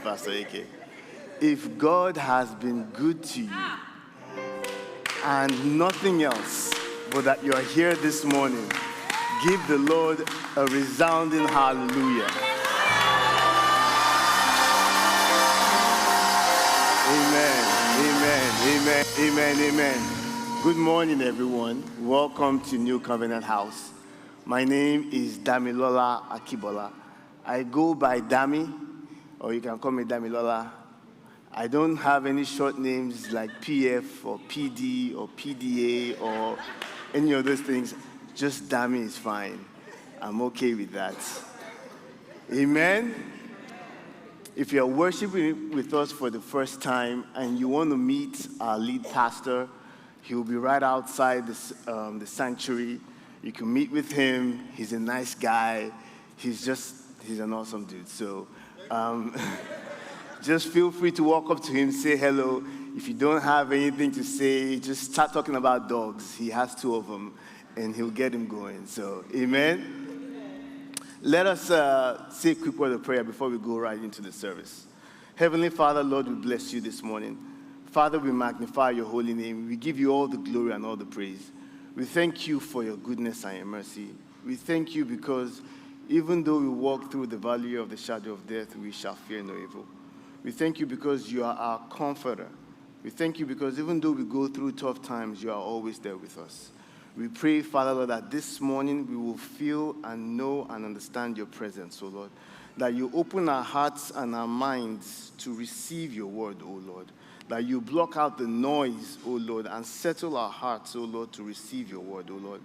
Pastor AK. If God has been good to you and nothing else but that you are here this morning, give the Lord a resounding hallelujah. Amen, amen, amen, amen, amen. Good morning, everyone. Welcome to New Covenant House. My name is Dami Akibola. I go by Dami, or you can call me Dami Lola. I don't have any short names like PF or PD or PDA or any of those things. Just Dami is fine. I'm okay with that. Amen. If you're worshiping with us for the first time and you want to meet our lead pastor, he'll be right outside the sanctuary. You can meet with him. He's a nice guy. He's an awesome dude. So just feel free to walk up to him, say hello. If you don't have anything to say, just start talking about dogs. He has 2 of them, and he'll get him going. So, amen. Let us say a quick word of prayer before we go right into the service. Heavenly Father, Lord, we bless you this morning. Father, we magnify your holy name. We give you all the glory and all the praise. We thank you for your goodness and your mercy. We thank you because even though we walk through the valley of the shadow of death, we shall fear no evil. We thank you because you are our comforter. We thank you because even though we go through tough times, you are always there with us. We pray, Father, Lord, that this morning we will feel and know and understand your presence, O Lord. That you open our hearts and our minds to receive your word, O Lord. That you block out the noise, O Lord, and settle our hearts, O Lord, to receive your word, O Lord.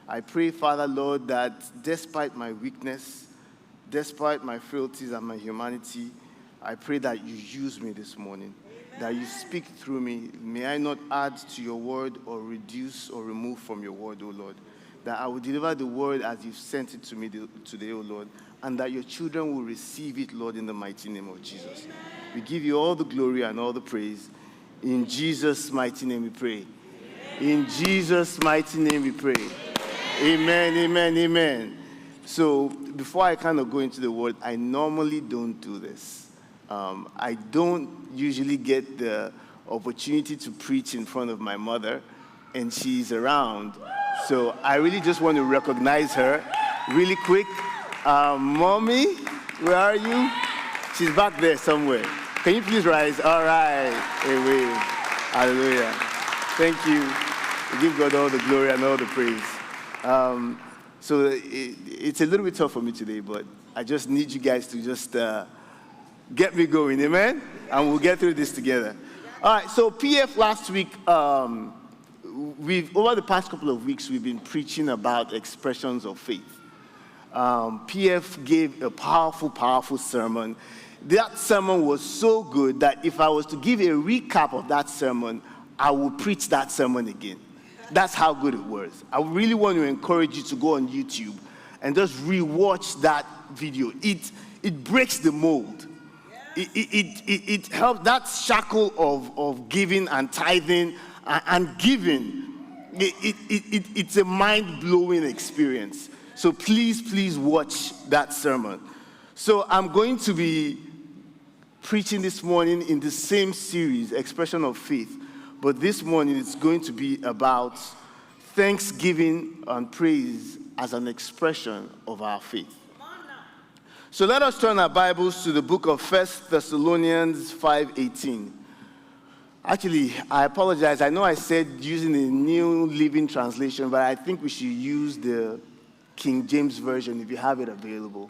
I pray, Father, Lord, that despite my weakness, despite my frailties and my humanity, I pray that you use me this morning, that you speak through me. May I not add to your word or reduce or remove from your word, O Lord. That I will deliver the word as you've sent it to me today, O Lord, and that your children will receive it, Lord, in the mighty name of Jesus. We give you all the glory and all the praise. In Jesus' mighty name we pray. In Jesus' mighty name we pray. Amen, amen, amen. So before I kind of go into the word, I normally don't do this. I don't usually get the opportunity to preach in front of my mother, and she's around. So I really just want to recognize her really quick. Mommy, where are you? She's back there somewhere. Can you please rise? All right. Amen. Hallelujah. Thank you. We give God all the glory and all the praise. So it's a little bit tough for me today, but I just need you guys to just get me going, amen? And we'll get through this together. All right, so PF last week, over the past couple of weeks, we've been preaching about expressions of faith. PF gave a powerful, powerful sermon. That sermon was so good that if I was to give a recap of that sermon, I would preach that sermon again. That's how good it was. I really want to encourage you to go on YouTube and just rewatch that video. It breaks the mold. It helps that shackle of giving and tithing and giving. It's a mind-blowing experience. So please watch that sermon. So I'm going to be preaching this morning in the same series, Expression of Faith. But this morning it's going to be about thanksgiving and praise as an expression of our faith. So let us turn our Bibles to the book of 1 Thessalonians 5:18. Actually, I apologize. I know I said using the New Living Translation, but I think we should use the King James Version if you have it available.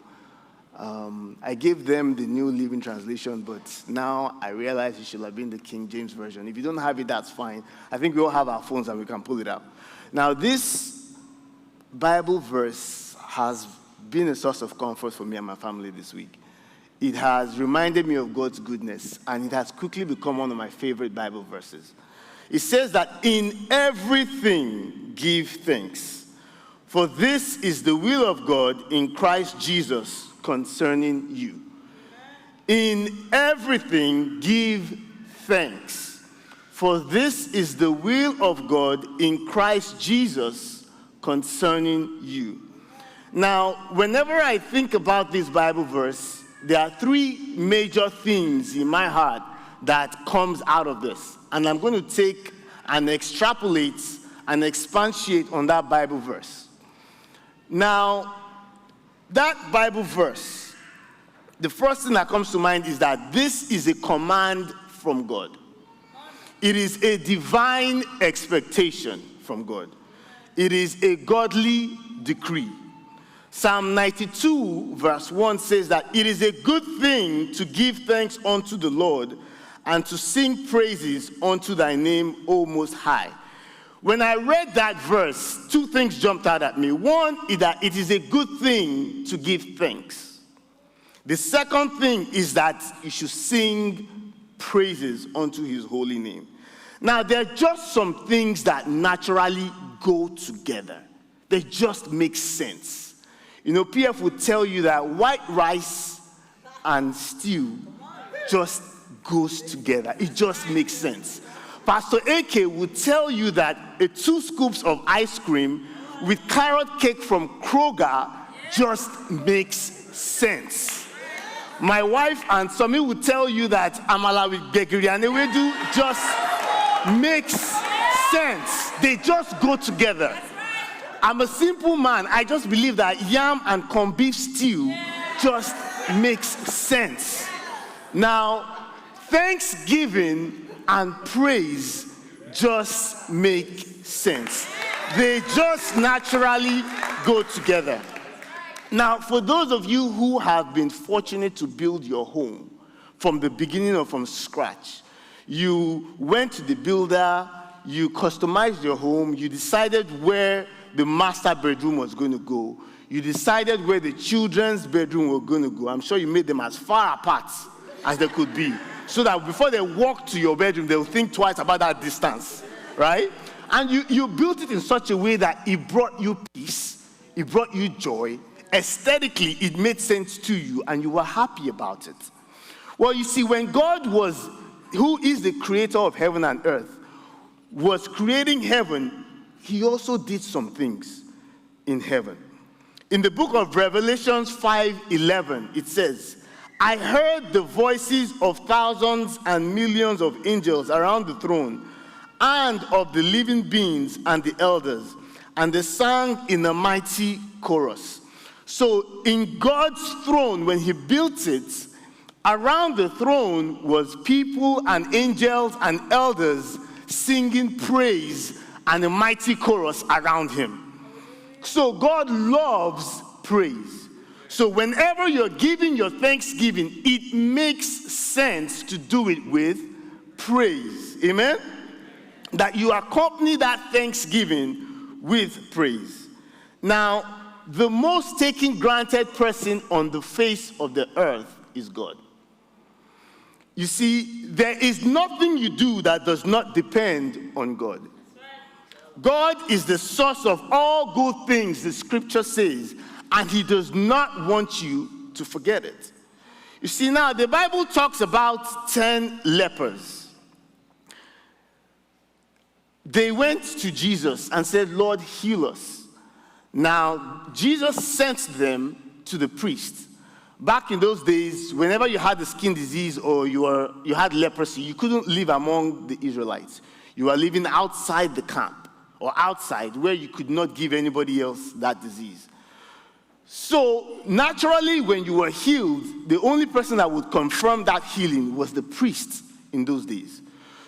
I gave them the New Living Translation, but now I realize it should have been the King James Version. If you don't have it, that's fine. I think we all have our phones and we can pull it up. Now, this Bible verse has been a source of comfort for me and my family this week. It has reminded me of God's goodness, and it has quickly become one of my favorite Bible verses. It says that in everything give thanks, for this is the will of God in Christ Jesus concerning you. In everything give thanks, for this is the will of God in Christ Jesus concerning you. Now, whenever I think about this Bible verse, there are three major things in my heart that comes out of this. And I'm going to take and extrapolate and expatiate on that Bible verse. Now, that Bible verse, the first thing that comes to mind is that this is a command from God. It is a divine expectation from God. It is a godly decree. Psalm 92 verse 1 says that it is a good thing to give thanks unto the Lord and to sing praises unto thy name, O Most High. When I read that verse, two things jumped out at me. One is that it is a good thing to give thanks. The second thing is that you should sing praises unto his holy name. Now, there are just some things that naturally go together. They just make sense. You know, PF would tell you that white rice and stew just goes together. It just makes sense. Pastor AK would tell you that 2 scoops of ice cream with carrot cake from Kroger just makes sense. My wife and Somi would tell you that amala with gbegiri and ewedu just makes sense. They just go together. I'm a simple man. I just believe that yam and corned beef stew just makes sense. Now, thanksgiving and praise just make sense. They just naturally go together. Now, for those of you who have been fortunate to build your home from the beginning or from scratch, you went to the builder, you customized your home, you decided where the master bedroom was going to go, you decided where the children's bedroom were going to go. I'm sure you made them as far apart as they could be, so that before they walk to your bedroom, they'll think twice about that distance, right? And you built it in such a way that it brought you peace, it brought you joy. Aesthetically, it made sense to you, and you were happy about it. Well, you see, when God who is the creator of heaven and earth, was creating heaven, he also did some things in heaven. In the book of Revelations 5:11, it says, I heard the voices of thousands and millions of angels around the throne and of the living beings and the elders, and they sang in a mighty chorus. So in God's throne, when he built it, around the throne was people and angels and elders singing praise and a mighty chorus around him. So God loves praise. So whenever you're giving your thanksgiving, it makes sense to do it with praise. Amen? That you accompany that thanksgiving with praise. Now, the most taken granted person on the face of the earth is God. You see, there is nothing you do that does not depend on God. God is the source of all good things, the scripture says, and he does not want you to forget it. You see, now the Bible talks about 10 lepers. They went to Jesus and said, Lord, heal us. Now, Jesus sent them to the priest. Back in those days, whenever you had a skin disease or you had leprosy, you couldn't live among the Israelites. You were living outside the camp or outside where you could not give anybody else that disease. So, naturally, when you were healed, the only person that would confirm that healing was the priest in those days.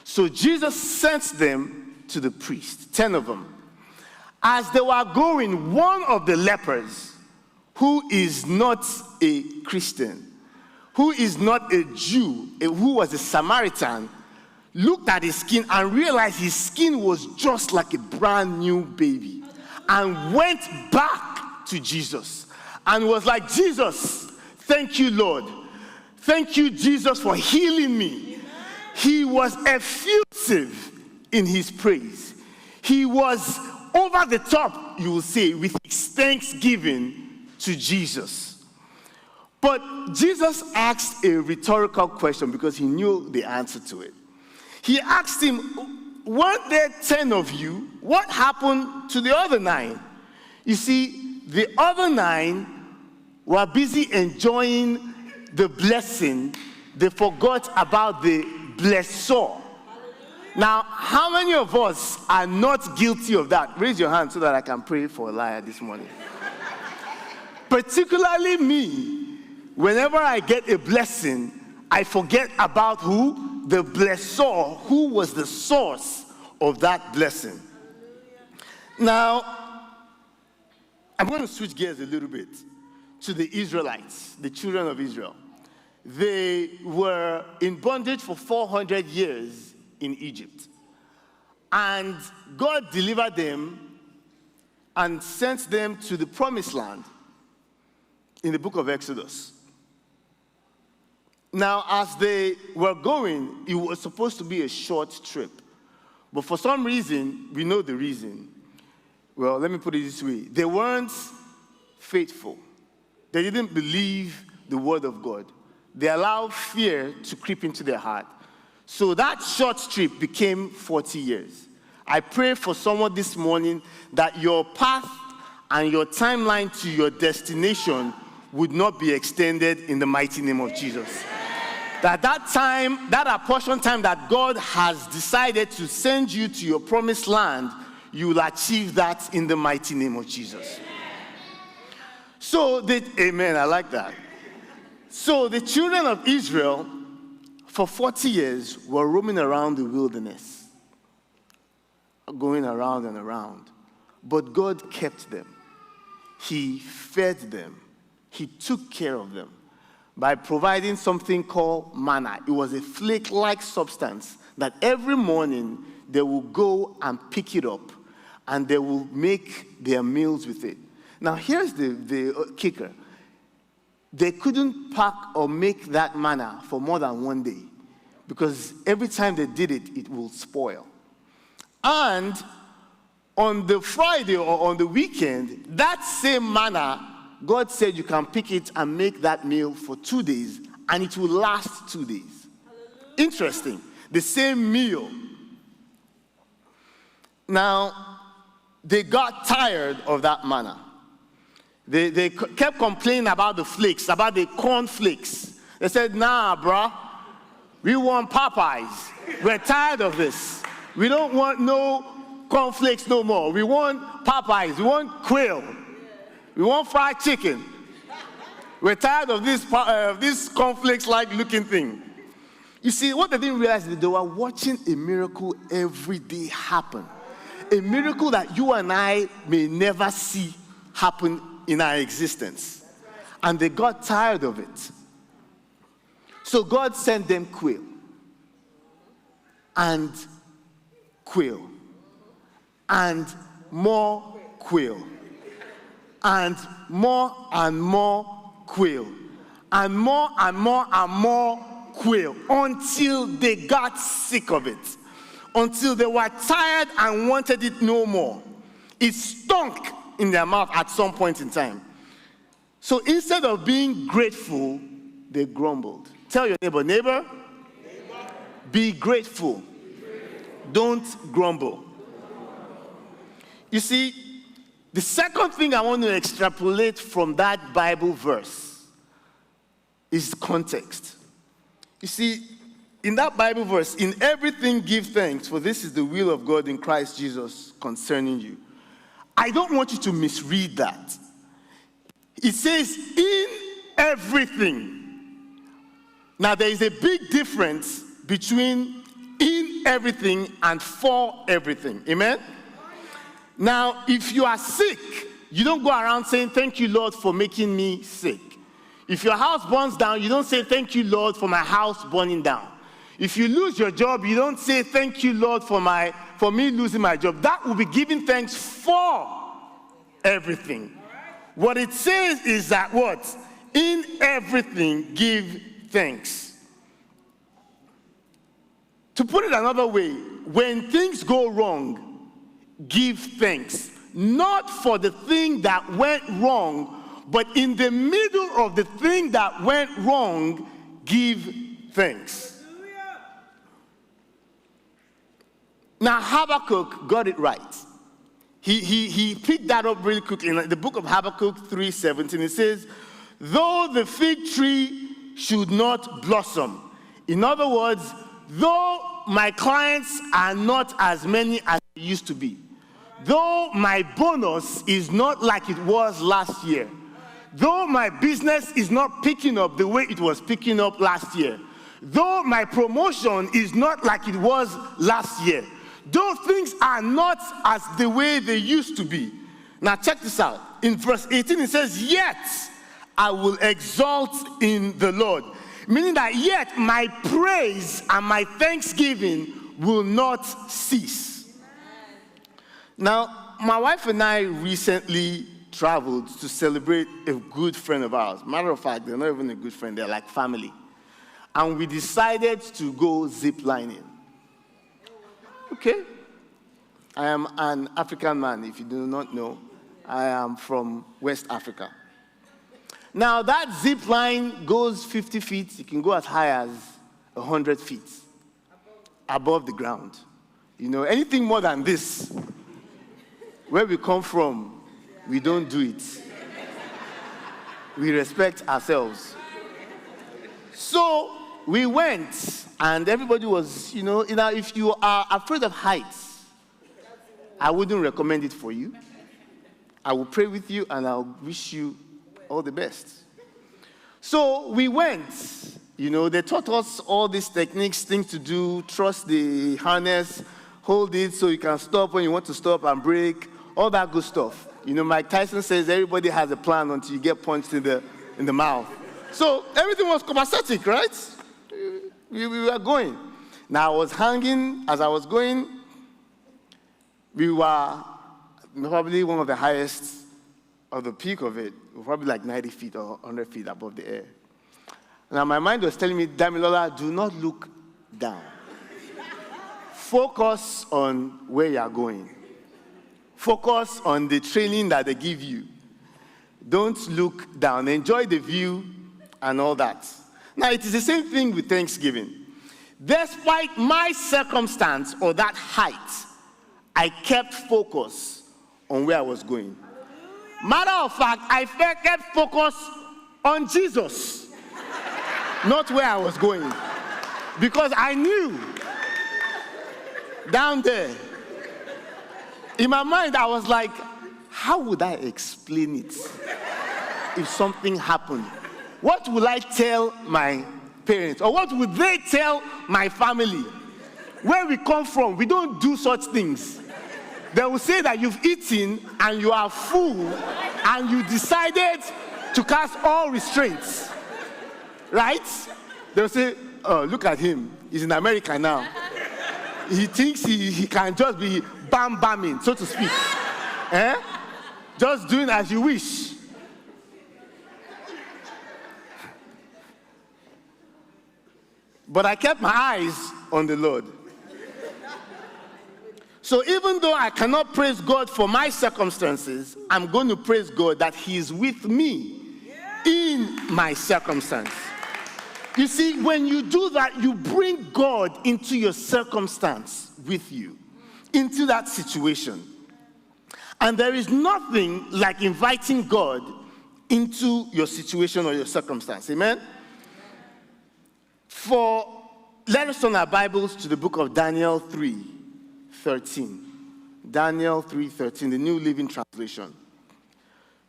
So, Jesus sent them to the priest, 10 of them. As they were going, one of the lepers, who is not a Christian, who is not a Jew, who was a Samaritan, looked at his skin and realized his skin was just like a brand new baby, and went back to Jesus and was like, Jesus, thank you, Lord. Thank you, Jesus, for healing me. He was effusive in his praise. He was over the top, you will say, with his thanksgiving to Jesus. But Jesus asked a rhetorical question because he knew the answer to it. He asked him, weren't there 10 of you? What happened to the other 9? You see, the other 9 were busy enjoying the blessing, they forgot about the blessor. Now, how many of us are not guilty of that? Raise your hand so that I can pray for a liar this morning. Particularly me, whenever I get a blessing, I forget about who? The blessor, who was the source of that blessing. Now, I'm going to switch gears a little bit to the Israelites, the children of Israel. They were in bondage for 400 years in Egypt. And God delivered them and sent them to the promised land in the book of Exodus. Now, as they were going, it was supposed to be a short trip. But for some reason, we know the reason. Well, let me put it this way. They weren't faithful. They didn't believe the word of God. They allowed fear to creep into their heart. So that short trip became 40 years. I pray for someone this morning that your path and your timeline to your destination would not be extended in the mighty name of Jesus. That time, that apportioned time that God has decided to send you to your promised land, you will achieve that in the mighty name of Jesus. So, amen, I like that. So the children of Israel, for 40 years, were roaming around the wilderness, going around and around. But God kept them. He fed them. He took care of them by providing something called manna. It was a flake-like substance that every morning they will go and pick it up and they will make their meals with it. Now, here's the kicker. They couldn't pack or make that manna for more than one day because every time they did it, it will spoil. And on the Friday or on the weekend, that same manna, God said you can pick it and make that meal for 2 days, and it will last 2 days. Hallelujah. Interesting. The same meal. Now, they got tired of that manna. They kept complaining about the flakes, about the corn flakes. They said, nah, bruh, we want Popeyes. We're tired of this. We don't want no cornflakes no more. We want Popeyes. We want quail. We want fried chicken. We're tired of this cornflakes-like looking thing. You see, what they didn't realize is that they were watching a miracle every day happen. A miracle that you and I may never see happen in our existence. And they got tired of it. So God sent them quail. And quail. And more quail. And more quail. And more quail. Until they got sick of it. Until they were tired and wanted it no more. It stunk in their mouth at some point in time. So instead of being grateful, they grumbled. Tell your neighbor, be grateful. Don't grumble. You see, the second thing I want to extrapolate from that Bible verse is context. You see, in that Bible verse, in everything give thanks, for this is the will of God in Christ Jesus concerning you. I don't want you to misread that. It says, in everything. Now, there is a big difference between in everything and for everything. Amen? Now, if you are sick, you don't go around saying, thank you, Lord, for making me sick. If your house burns down, you don't say, thank you, Lord, for my house burning down. If you lose your job, you don't say, thank you, Lord, for me losing my job. That will be giving thanks for everything. What it says is that what? In everything, give thanks. To put it another way, when things go wrong, give thanks. Not for the thing that went wrong, but in the middle of the thing that went wrong, give thanks. Now, Habakkuk got it right. He picked that up really quickly. In the book of Habakkuk 3:17, it says, though the fig tree should not blossom. In other words, though my clients are not as many as they used to be, though my bonus is not like it was last year, though my business is not picking up the way it was picking up last year, though my promotion is not like it was last year, those things are not as the way they used to be. Now check this out. In verse 18 it says, yet I will exalt in the Lord. Meaning that yet my praise and my thanksgiving will not cease. Now, my wife and I recently traveled to celebrate a good friend of ours. Matter of fact, they're not even a good friend, they're like family. And we decided to go zip lining. Okay? I am an African man, if you do not know. I am from West Africa. Now, that zip line goes 50 feet. It can go as high as 100 feet above the ground. You know, anything more than this, where we come from, we don't do it. We respect ourselves. So we went, and everybody was, if you are afraid of heights, I wouldn't recommend it for you. I will pray with you, and I'll wish you all the best. So we went. They taught us all these techniques, things to do, trust the harness, hold it so you can stop when you want to stop and brake, all that good stuff. Mike Tyson says everybody has a plan until you get punched in the mouth. So everything was copacetic, right? We were going. Now I was hanging. As I was going, we were probably one of the highest of the peak of it, probably like 90 feet or 100 feet above the air. Now my mind was telling me, Damilola, do not look down. Focus on where you are going. Focus on the training that they give you. Don't look down. Enjoy the view and all that. Now it is the same thing with Thanksgiving. Despite my circumstance or that height, I kept focus on where I was going. Matter of fact, I kept focus on Jesus, not where I was going. Because I knew down there, in my mind, I was like, how would I explain it if something happened? What will I tell my parents? Or what would they tell my family? Where we come from, we don't do such things. They will say that you've eaten and you are full and you decided to cast all restraints. Right? They'll say, oh, look at him. He's in America now. He thinks he can just be bam-bamming, so to speak. Just doing as you wish. But I kept my eyes on the Lord. So even though I cannot praise God for my circumstances, I'm going to praise God that He is with me in my circumstance. You see, when you do that, you bring God into your circumstance with you, into that situation. And there is nothing like inviting God into your situation or your circumstance. Amen? Let us turn our Bibles to the book of Daniel 3:13. Daniel 3:13, the New Living Translation.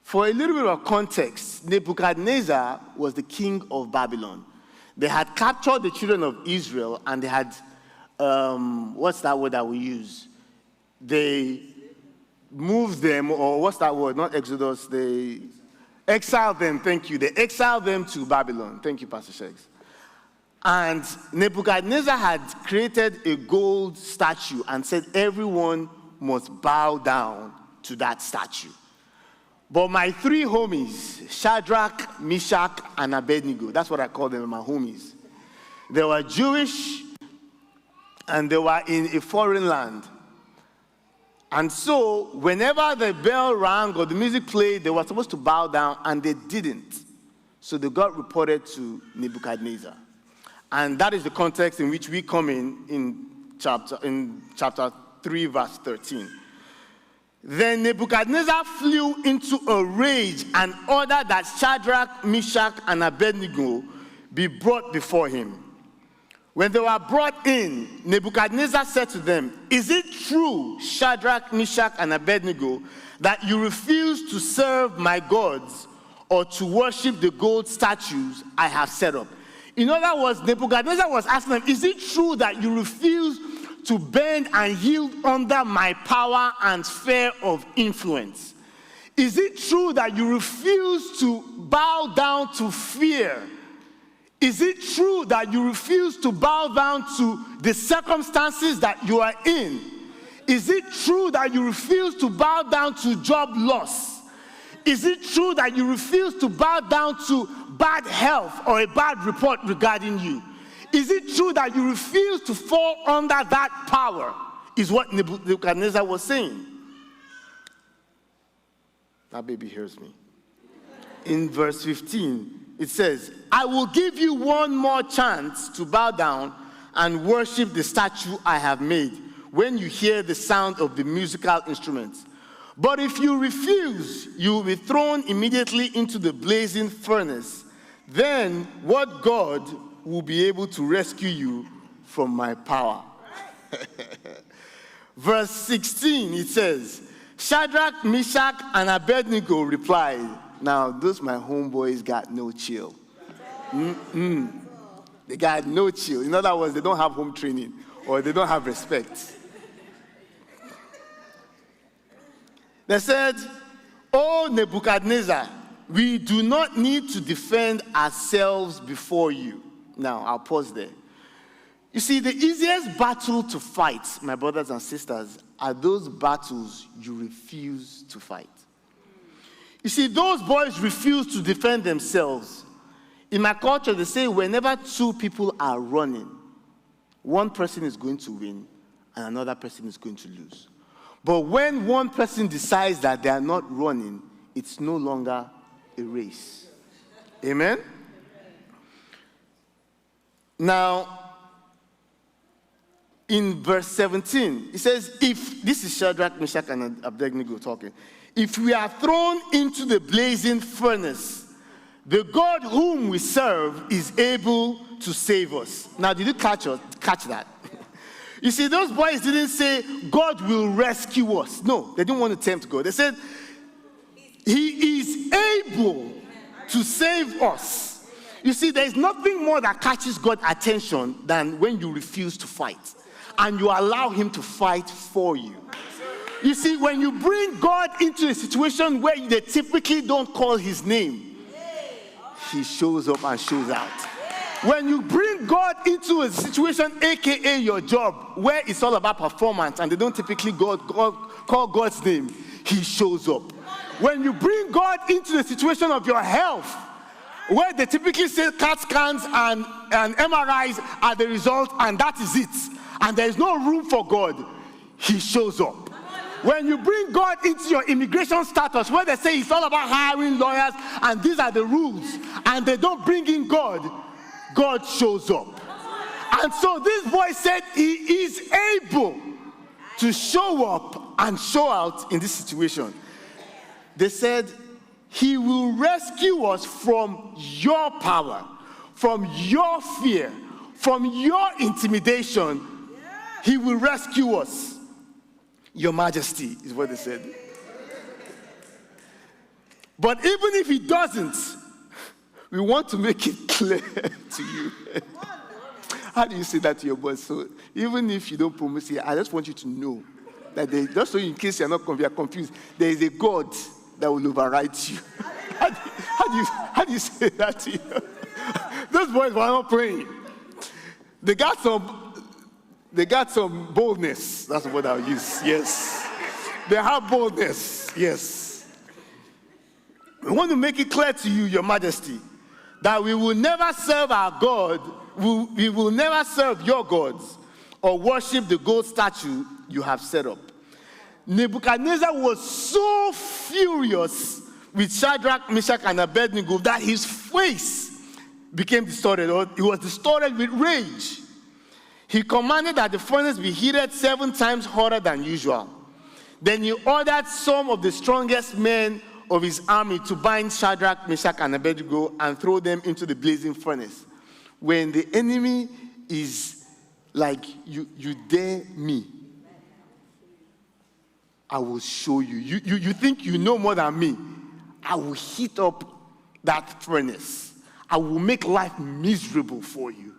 For a little bit of context, Nebuchadnezzar was the king of Babylon. They had captured the children of Israel and they had, what's that word that we use? They moved them, or what's that word? Not Exodus, they exiled them, thank you. They exiled them to Babylon. Thank you, Pastor Shakes. And Nebuchadnezzar had created a gold statue and said everyone must bow down to that statue. But my three homies, Shadrach, Meshach, and Abednego, that's what I call them, my homies. They were Jewish and they were in a foreign land. And so whenever the bell rang or the music played, they were supposed to bow down and they didn't. So they got reported to Nebuchadnezzar. And that is the context in which we come in chapter 3, verse 13. Then Nebuchadnezzar flew into a rage and ordered that Shadrach, Meshach, and Abednego be brought before him. When they were brought in, Nebuchadnezzar said to them, "Is it true, Shadrach, Meshach, and Abednego, that you refuse to serve my gods or to worship the gold statues I have set up?" In other words, Nebuchadnezzar was asking them, is it true that you refuse to bend and yield under my power and sphere of influence? Is it true that you refuse to bow down to fear? Is it true that you refuse to bow down to the circumstances that you are in? Is it true that you refuse to bow down to job loss? Is it true that you refuse to bow down to bad health or a bad report regarding you? Is it true that you refuse to fall under that power? Is what Nebuchadnezzar was saying. That baby hears me. In verse 15, it says, "I will give you one more chance to bow down and worship the statue I have made when you hear the sound of the musical instruments. But if you refuse, you will be thrown immediately into the blazing furnace. Then what God will be able to rescue you from my power?" Verse 16, it says, "Shadrach, Meshach, and Abednego replied." Now, those my homeboys got no chill. They got no chill. In other words, they don't have home training or they don't have respect. They said, "Oh, Nebuchadnezzar, we do not need to defend ourselves before you." Now, I'll pause there. You see, the easiest battle to fight, my brothers and sisters, are those battles you refuse to fight. You see, those boys refuse to defend themselves. In my culture, they say whenever two people are running, one person is going to win and another person is going to lose. But when one person decides that they are not running, it's no longer a race. Amen? Now, in verse 17, it says, "If," this is Shadrach, Meshach, and Abednego talking, "if we are thrown into the blazing furnace, the God whom we serve is able to save us." Now, did you catch that? You see, those boys didn't say, "God will rescue us." No, they didn't want to tempt God. They said, "He is able to save us." You see, there is nothing more that catches God's attention than when you refuse to fight and you allow him to fight for you. You see, when you bring God into a situation where they typically don't call his name, he shows up and shows out. When you bring God into a situation, aka your job, where it's all about performance and they don't typically call God's name, he shows up. When you bring God into the situation of your health, where they typically say CAT scans and MRIs are the result and that is it, and there is no room for God, he shows up. When you bring God into your immigration status, where they say it's all about hiring lawyers and these are the rules, and they don't bring in God, God shows up. And so this boy said he is able to show up and show out in this situation. They said he will rescue us from your power, from your fear, from your intimidation. He will rescue us. Your Majesty is what they said. But even if he doesn't, we want to make it clear to you. How do you say that to your boss? So even if you don't promise it, I just want you to know that just so in case you're not confused, there is a God that will override you. How do you say that to you? Those boys were not praying. They got some boldness. That's what I'll use. Yes. They have boldness. Yes. We want to make it clear to you, Your Majesty, that we will never serve our God, we will never serve your gods or worship the gold statue you have set up. Nebuchadnezzar was so furious with Shadrach, Meshach, and Abednego that his face became distorted, or he was distorted with rage. He commanded that the furnace be heated 7 times hotter than usual. Then he ordered some of the strongest men of his army to bind Shadrach, Meshach, and Abednego and throw them into the blazing furnace. when the enemy is like, you dare me, I will show you. You think you know more than me. I will heat up that furnace. I will make life miserable for you.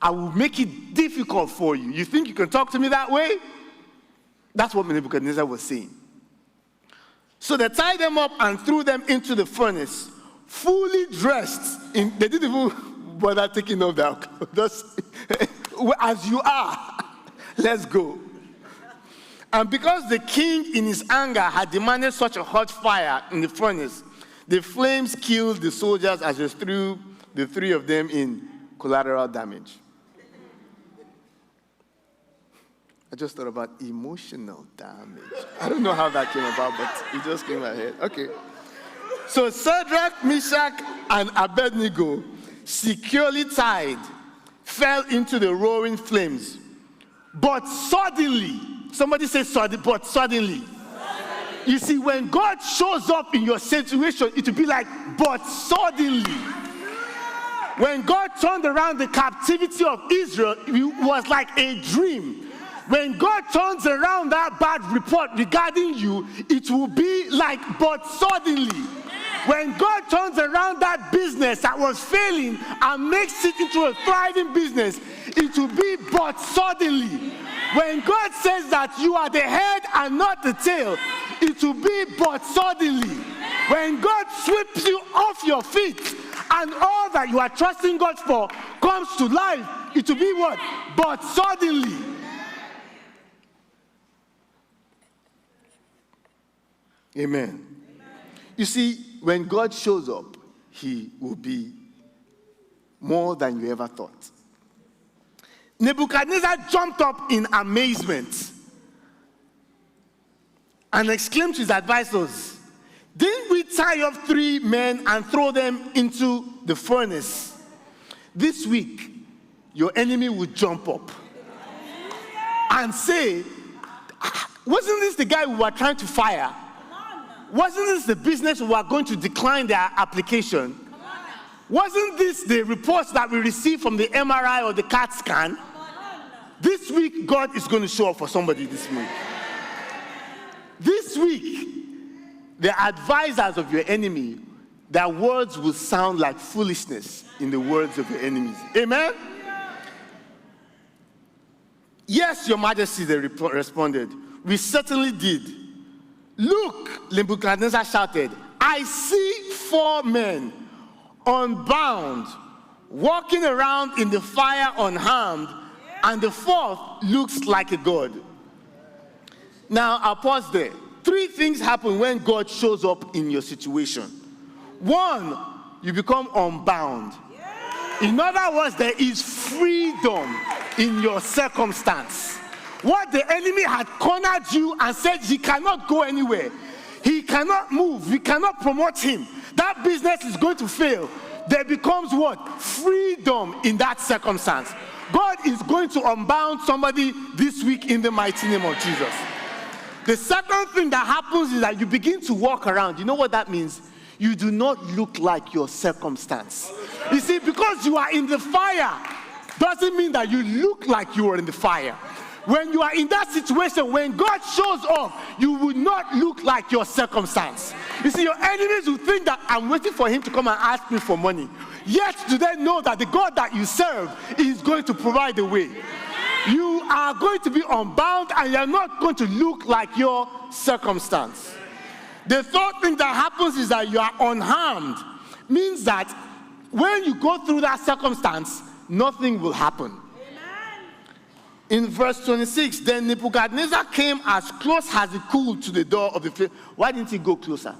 I will make it difficult for you. You think you can talk to me that way? That's what Nebuchadnezzar was saying. So they tied them up and threw them into the furnace, fully dressed. They didn't even bother taking off their clothes. As you are, let's go. And because the king in his anger had demanded such a hot fire in the furnace, the flames killed the soldiers as they threw the three of them in collateral damage. I just thought about emotional damage. I don't know how that came about, but it just came ahead. Okay. So Shadrach, Meshach, and Abednego, securely tied, fell into the roaring flames. But suddenly, somebody say suddenly, but suddenly. You see, when God shows up in your situation, it will be like, but suddenly. When God turned around the captivity of Israel, it was like a dream. When God turns around that bad report regarding you, it will be like, but suddenly. When God turns around that business that was failing and makes it into a thriving business, it will be but suddenly. When God says that you are the head and not the tail, it will be but suddenly. When God sweeps you off your feet and all that you are trusting God for comes to life, it will be what? But suddenly. Amen. You see, when God shows up, he will be more than you ever thought. Nebuchadnezzar jumped up in amazement and exclaimed to his advisors, "Didn't we tie up 3 men and throw them into the furnace? This week, your enemy will jump up and say, wasn't this the guy we were trying to fire? Wasn't this the business we were going to decline their application? Wasn't this the reports that we received from the MRI or the CAT scan? This week, God is going to show up for somebody this week. This week, the advisors of your enemy, their words will sound like foolishness in the words of your enemies." Amen? "Yes, your majesty," they responded. "We certainly did." "Look," Nebuchadnezzar shouted, "I see 4 men unbound, walking around in the fire unharmed, and the 4th looks like a god." Now, I'll pause there. 3 things happen when God shows up in your situation. 1, you become unbound. In other words, there is freedom in your circumstance. What the enemy had cornered you and said he cannot go anywhere, he cannot move, we cannot promote him, that business is going to fail. There becomes what? Freedom in that circumstance. God is going to unbound somebody this week in the mighty name of Jesus. The second thing that happens is that you begin to walk around. You know what that means? You do not look like your circumstance. You see, because you are in the fire doesn't mean that you look like you are in the fire. When you are in that situation, when God shows up, you will not look like your circumstance. You see, your enemies will think that I'm waiting for him to come and ask me for money. Yet do they know that the God that you serve is going to provide the way. You are going to be unbound and you're not going to look like your circumstance. The third thing that happens is that you are unharmed. Means that when you go through that circumstance, nothing will happen. In verse 26, then Nebuchadnezzar came as close as he could to the door of the place. Why didn't he go closer?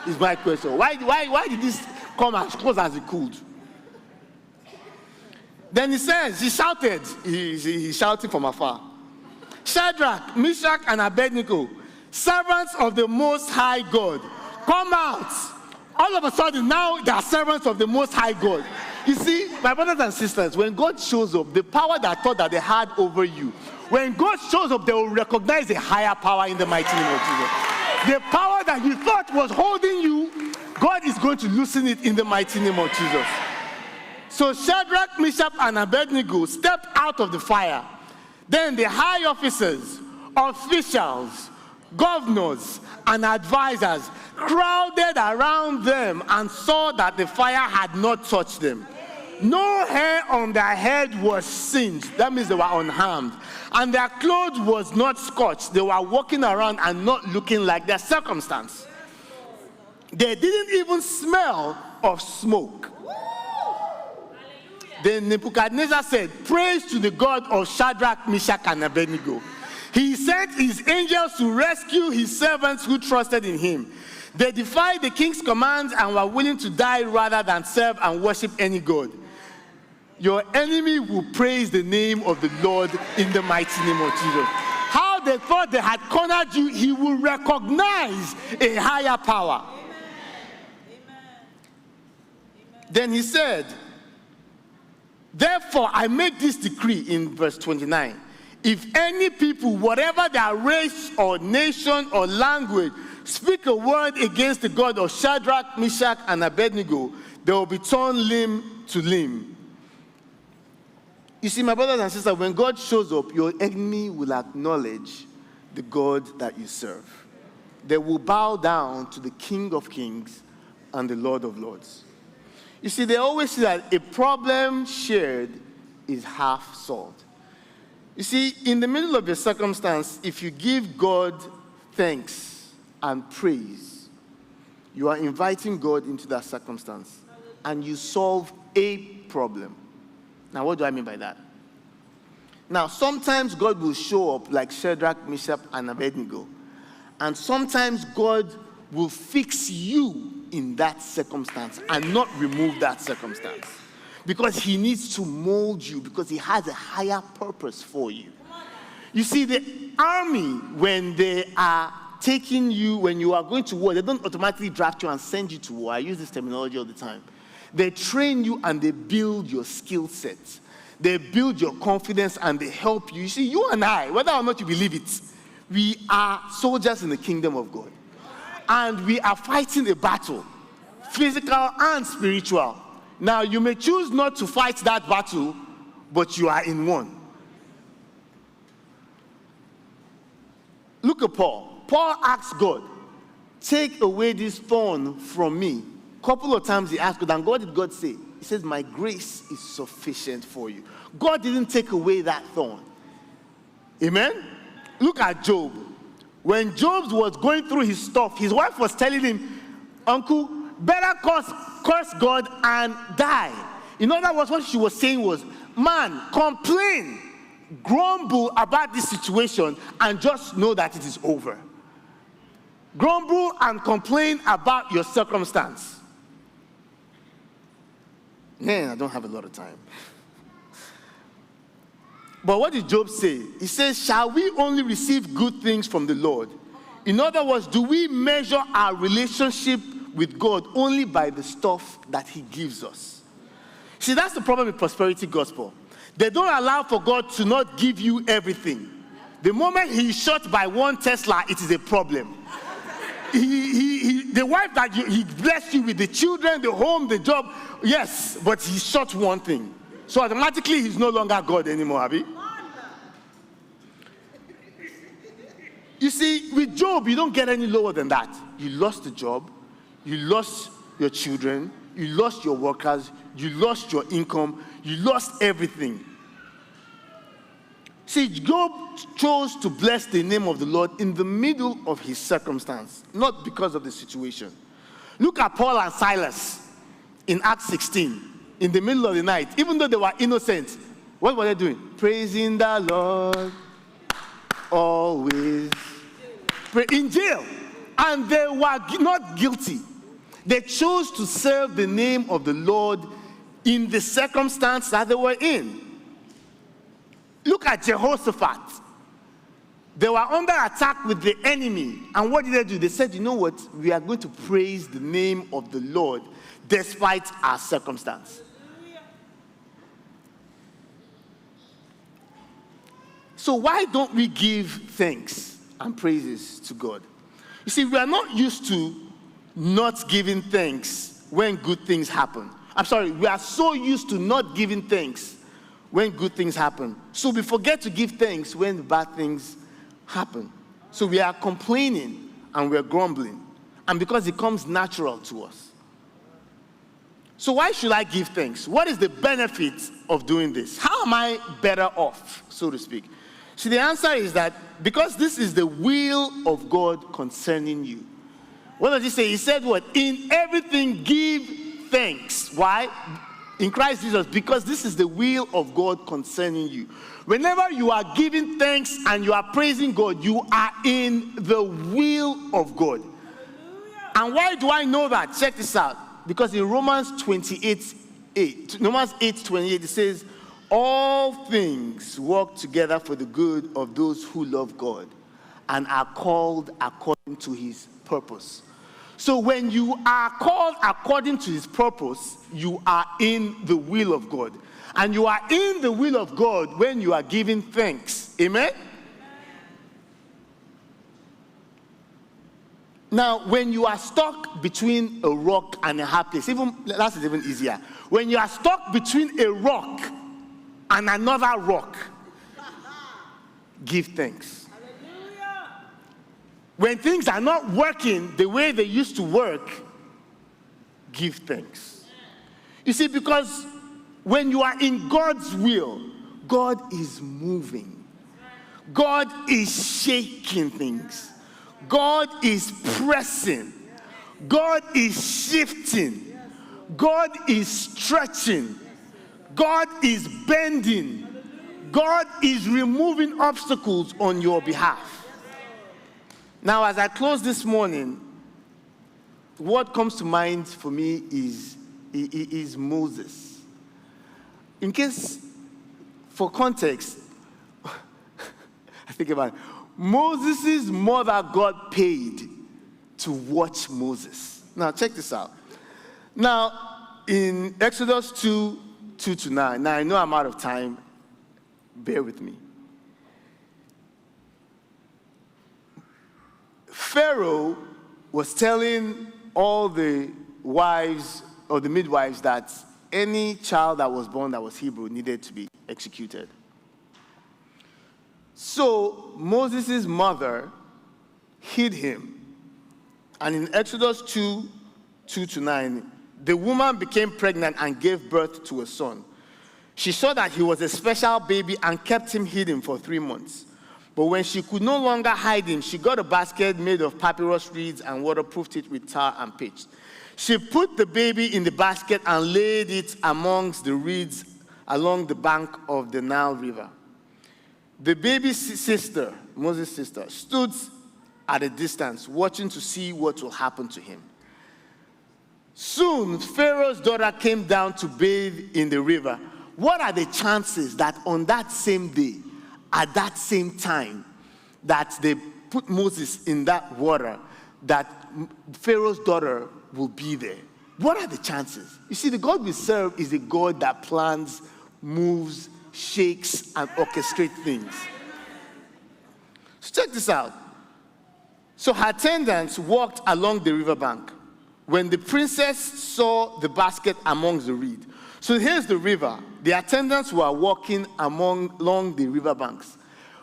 Is my question. Why did this come as close as he could? Then he says, he shouted, he's shouting from afar, "Shadrach, Meshach, and Abednego, servants of the Most High God, come out." All of a sudden, now they are servants of the Most High God. You see, my brothers and sisters, when God shows up, the power that thought that they had over you, when God shows up, they will recognize a higher power in the mighty name of Jesus. The power that you thought was holding you, God is going to loosen it in the mighty name of Jesus. So Shadrach, Meshach, and Abednego stepped out of the fire. Then the high officers, officials, governors, and advisors crowded around them and saw that the fire had not touched them. No hair on their head was singed. That means they were unharmed. And their clothes was not scorched. They were walking around and not looking like their circumstance. They didn't even smell of smoke. Then Nebuchadnezzar said, "Praise to the God of Shadrach, Meshach, and Abednego. He sent his angels to rescue his servants who trusted in him. They defied the king's commands and were willing to die rather than serve and worship any god. Your enemy will praise the name of the Lord in the mighty name of Jesus." How they thought they had cornered you, he will recognize a higher power. Then he said, "Therefore, I make this decree," in verse 29. "If any people, whatever their race or nation or language, speak a word against the God of Shadrach, Meshach, and Abednego, they will be torn limb to limb." You see, my brothers and sisters, when God shows up, your enemy will acknowledge the God that you serve. They will bow down to the King of Kings and the Lord of Lords. You see, they always say that a problem shared is half solved. You see, in the middle of your circumstance, if you give God thanks and praise, you are inviting God into that circumstance and you solve a problem. Now, what do I mean by that? Now, sometimes God will show up like Shadrach, Meshach, and Abednego. And sometimes God will fix you in that circumstance and not remove that circumstance. Because he needs to mold you, because he has a higher purpose for you. You see, the army, when they are taking you, when you are going to war, they don't automatically draft you and send you to war. I use this terminology all the time. They train you and they build your skill set. They build your confidence and they help you. You see, you and I, whether or not you believe it, we are soldiers in the kingdom of God. And we are fighting a battle, physical and spiritual. Now, you may choose not to fight that battle, but you are in one. Look at Paul. Paul asked God, "Take away this thorn from me." A couple of times he asked God, and what did God say? He says, "My grace is sufficient for you." God didn't take away that thorn. Amen? Look at Job. When Job was going through his stuff, his wife was telling him, "Uncle, better curse God and die." In other words, what she was saying was, man, complain, grumble about this situation, and just know that it is over. Grumble and complain about your circumstance. Man, I don't have a lot of time. But what did Job say? He says, "Shall we only receive good things from the Lord?" In other words, do we measure our relationship with God only by the stuff that he gives us? See, that's the problem with prosperity gospel. They don't allow for God to not give you everything. The moment he is shot by one Tesla, it is a problem. The wife that he blessed you with, the children, the home, the job, yes, but he shot one thing. So automatically, he's no longer God anymore, Abby. You see, with Job, you don't get any lower than that. You lost the job, you lost your children, you lost your workers, you lost your income, you lost everything. See, Job chose to bless the name of the Lord in the middle of his circumstance, not because of the situation. Look at Paul and Silas in Acts 16. In the middle of the night, even though they were innocent, what were they doing? Praising the Lord always. In jail. And they were not guilty. They chose to serve the name of the Lord in the circumstance that they were in. Look at Jehoshaphat. They were under attack with the enemy. And what did they do? They said, "You know what? We are going to praise the name of the Lord despite our circumstance." So why don't we give thanks and praises to God? You see, we are not used to not giving thanks when good things happen. we are so used to not giving thanks when good things happen. So we forget to give thanks when bad things happen. So we are complaining and we're grumbling. And because it comes natural to us. So why should I give thanks? What is the benefit of doing this? How am I better off, so to speak? See, the answer is that because this is the will of God concerning you. What does he say? He said what? In everything give thanks. Why? In Christ Jesus, because this is the will of God concerning you. Whenever you are giving thanks and you are praising God, you are in the will of God. Hallelujah. And why do I know that? Check this out. Because in Romans 8:28, it says, all things work together for the good of those who love God and are called according to his purpose. So when you are called according to his purpose, you are in the will of God. And you are in the will of God when you are giving thanks. Amen? Now, when you are stuck between a rock and a hard place, that's even easier. When you are stuck between a rock and another rock, give thanks. Hallelujah. When things are not working the way they used to work, give thanks. You see, because when you are in God's will, God is moving. God is shaking things. God is pressing. God is shifting. God is stretching. God is bending. God is removing obstacles on your behalf. Now, as I close this morning, what comes to mind for me is Moses. In case, for context, I think about it. Moses' mother got paid to watch Moses. Now, check this out. Now, in Exodus 2:2-9, now I know I'm out of time. Bear with me. Pharaoh was telling all the wives or the midwives that any child that was born that was Hebrew needed to be executed. So Moses' mother hid him. And in Exodus 2:2-9, the woman became pregnant and gave birth to a son. She saw that he was a special baby and kept him hidden for 3 months. But when she could no longer hide him, she got a basket made of papyrus reeds and waterproofed it with tar and pitch. She put the baby in the basket and laid it amongst the reeds along the bank of the Nile River. The baby's sister, Moses' sister, stood at a distance watching to see what will happen to him. Soon, Pharaoh's daughter came down to bathe in the river. What are the chances that on that same day, at that same time, that they put Moses in that water, that Pharaoh's daughter will be there? What are the chances? You see, the God we serve is a God that plans, moves, shakes, and orchestrates things. So check this out. So her attendants walked along the riverbank when the princess saw the basket amongst the reed. So here's the river. The attendants were walking along the riverbanks,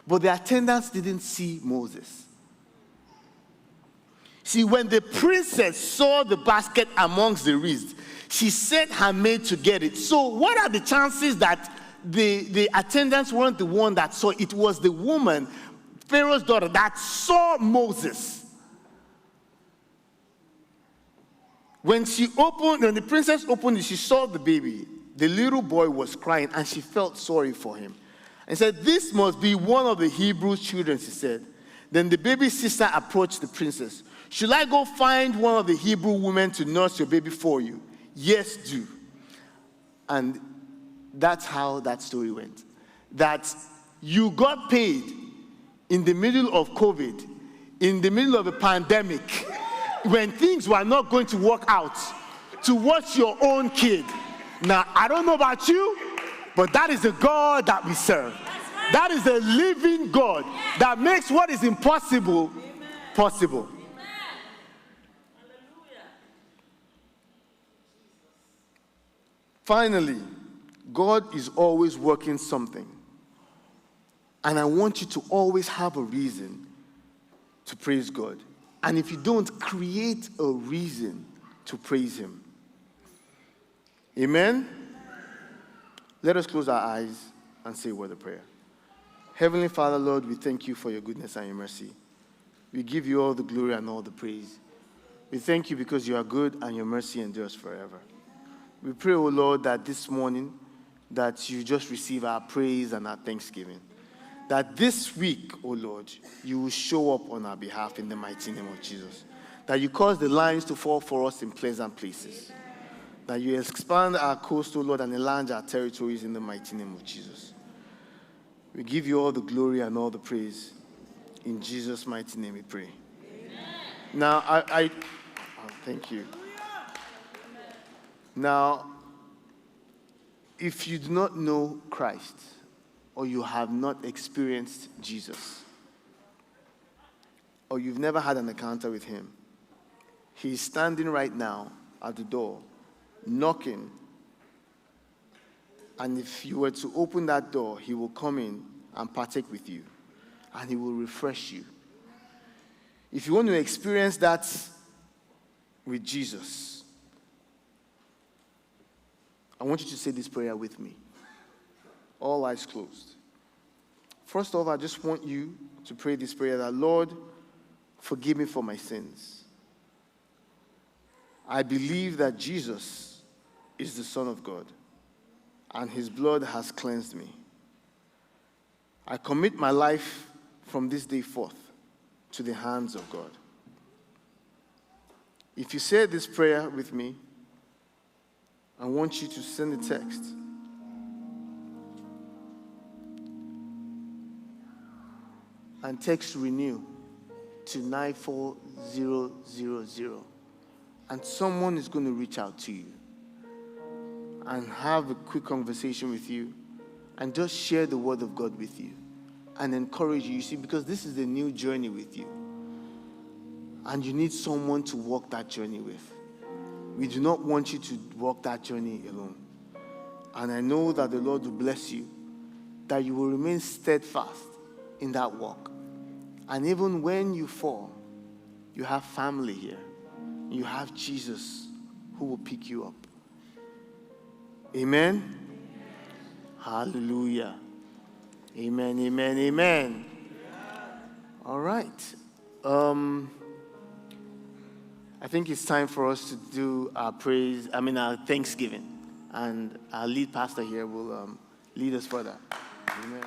but the attendants didn't see Moses. See, when the princess saw the basket amongst the reeds, she sent her maid to get it. So what are the chances that the attendants weren't the one that saw it? It was the woman, Pharaoh's daughter, that saw Moses. When the princess opened it, she saw the baby. The little boy was crying, and she felt sorry for him. And said, "This must be one of the Hebrew children," she said. Then the baby's sister approached the princess. "Should I go find one of the Hebrew women to nurse your baby for you?" "Yes, do." And that's how that story went. That you got paid in the middle of COVID, in the middle of a pandemic, when things were not going to work out, to watch your own kid. Now, I don't know about you, but that is the God that we serve. Right. That is the living God that makes what is impossible possible. Finally, God is always working something. And I want you to always have a reason to praise God. And if you don't, create a reason to praise Him. Amen? Let us close our eyes and say a word of prayer. Heavenly Father, Lord, we thank you for your goodness and your mercy. We give you all the glory and all the praise. We thank you because you are good and your mercy endures forever. We pray, O Lord, that this morning, that you just receive our praise and our thanksgiving. That this week, O Lord, you will show up on our behalf in the mighty name of Jesus. That you cause the lines to fall for us in pleasant places. That you expand our coast, O Lord, and enlarge our territories in the mighty name of Jesus. We give you all the glory and all the praise. In Jesus' mighty name we pray. Amen. Now, thank you. Now, if you do not know Christ, or you have not experienced Jesus, or you've never had an encounter with him, he's standing right now at the door, knocking. And if you were to open that door, he will come in and partake with you, and he will refresh you. If you want to experience that with Jesus, I want you to say this prayer with me. All eyes closed. First of all, I just want you to pray this prayer that, Lord, forgive me for my sins. I believe that Jesus is the Son of God, and his blood has cleansed me. I commit my life from this day forth to the hands of God. If you say this prayer with me, I want you to send a text. And text renew to 94000. And someone is going to reach out to you and have a quick conversation with you and just share the word of God with you and encourage you. You see, because this is a new journey with you. And you need someone to walk that journey with. We do not want you to walk that journey alone. And I know that the Lord will bless you, that you will remain steadfast in that walk. And even when you fall, you have family here. You have Jesus who will pick you up. Amen? Hallelujah. Amen, amen, amen. All right. I think it's time for us to do our our Thanksgiving. And our lead pastor here will lead us further. Amen.